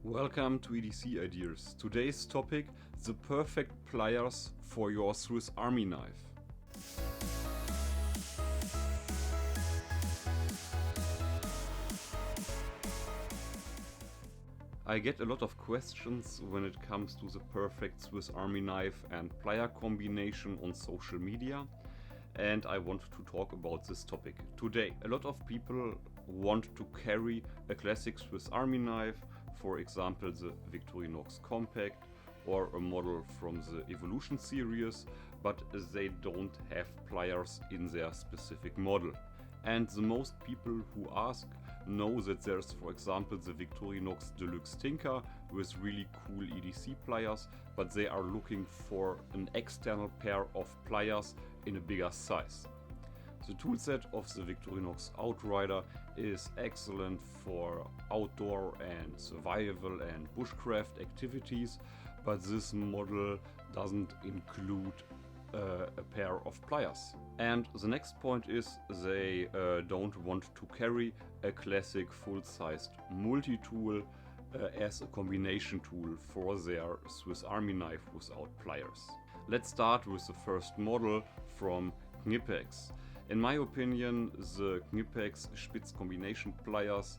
Welcome to EDC Ideas. Today's topic: the perfect pliers for your Swiss Army knife. I get a lot of questions when it comes to the perfect Swiss Army knife and plier combination on social media, and I want to talk about this topic today. A lot of people want to carry a classic Swiss Army knife, for example the VICTORINOX Compact or a model from the Evolution series, but they don't have pliers in their specific model. And the most people who ask know that there's, for example, the VICTORINOX Deluxe Tinker with really cool EDC pliers, but they are looking for an external pair of pliers in a bigger size. The toolset of the VICTORINOX Outrider is excellent for outdoor and survival and bushcraft activities, but this model doesn't include a pair of pliers. And the next point is they don't want to carry a classic full-sized multi-tool as a combination tool for their Swiss Army knife without pliers. Let's start with the first model from Knipex. In my opinion, the Knipex Spitz combination pliers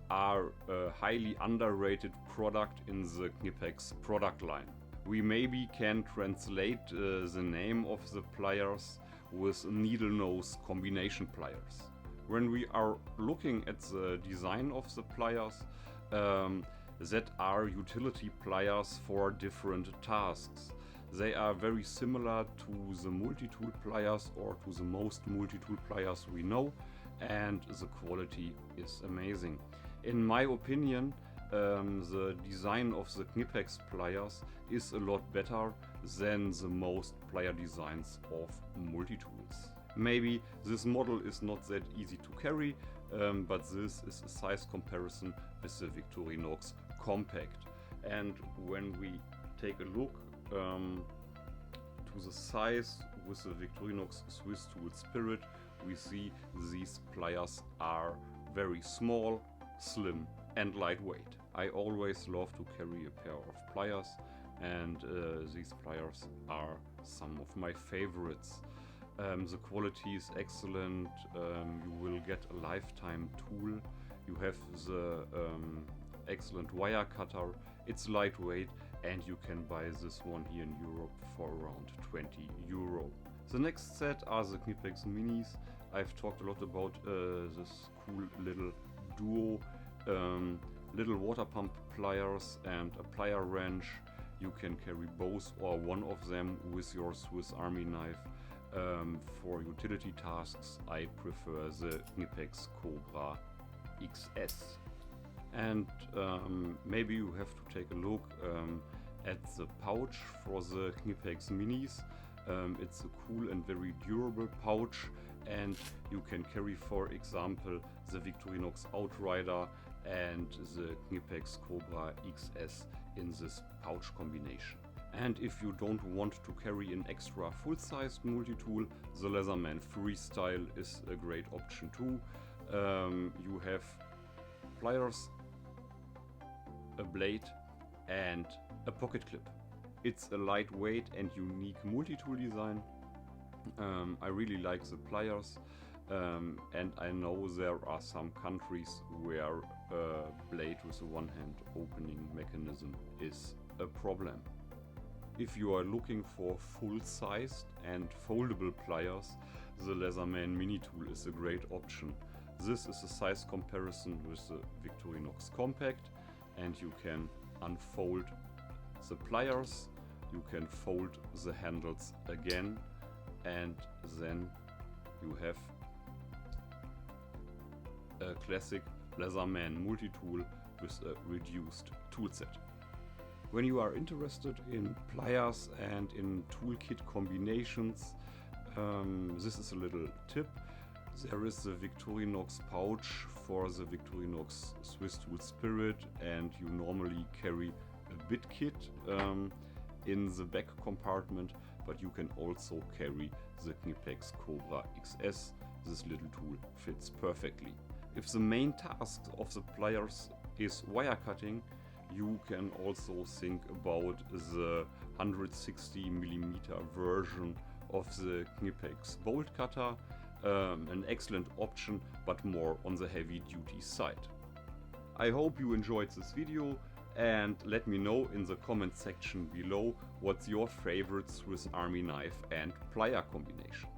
are a highly underrated product in the Knipex product line. We maybe can translate the name of the pliers with needle nose combination pliers. When we are looking at the design of the pliers, that are utility pliers for different tasks. They are very similar to the multi-tool pliers or to the most multi-tool pliers we know, and the quality is amazing. In my opinion, the design of the Knipex pliers is a lot better than the most plier designs of multi-tools. Maybe this model is not that easy to carry, but this is a size comparison with the VICTORINOX Compact. And when we take a look to the size with the VICTORINOX Swiss Tool Spirit, we see these pliers are very small, slim and lightweight. I always love to carry a pair of pliers, and these pliers are some of my favorites. The quality is excellent, you will get a lifetime tool, you have the excellent wire cutter, it's lightweight, and you can buy this one here in Europe for around 20 euro. The next set are the KNIPEX Minis. I've talked a lot about this cool little duo, little water pump pliers and a plier wrench. You can carry both or one of them with your Swiss Army knife. For utility tasks, I prefer the Knipex Cobra XS. And maybe you have to take a look at the pouch for the Knipex Minis. It's a cool and very durable pouch, and you can carry, for example, the VICTORINOX Outrider and the Knipex Cobra XS in this pouch combination. And if you don't want to carry an extra full-sized multi-tool, the Leatherman Freestyle is a great option too. You have pliers, a blade and a pocket clip. It's a lightweight and unique multi-tool design. I really like the pliers, and I know there are some countries where a blade with a one-hand opening mechanism is a problem. If you are looking for full-sized and foldable pliers, the Leatherman mini tool is a great option. This is a size comparison with the VICTORINOX Compact, and you can unfold the pliers, you can fold the handles again, and then you have a classic Leatherman multi-tool with a reduced toolset. When you are interested in pliers and in toolkit combinations, this is a little tip. There is the VICTORINOX pouch for the VICTORINOX Swiss Tool Spirit, and you normally carry a bit kit in the back compartment, but you can also carry the Knipex Cobra XS. This little tool fits perfectly. If the main task of the pliers is wire cutting, you can also think about the 160mm version of the Knipex bolt cutter, an excellent option but more on the heavy duty side. I hope you enjoyed this video, and let me know in the comment section below what's your favorite Swiss Army knife and plier combination.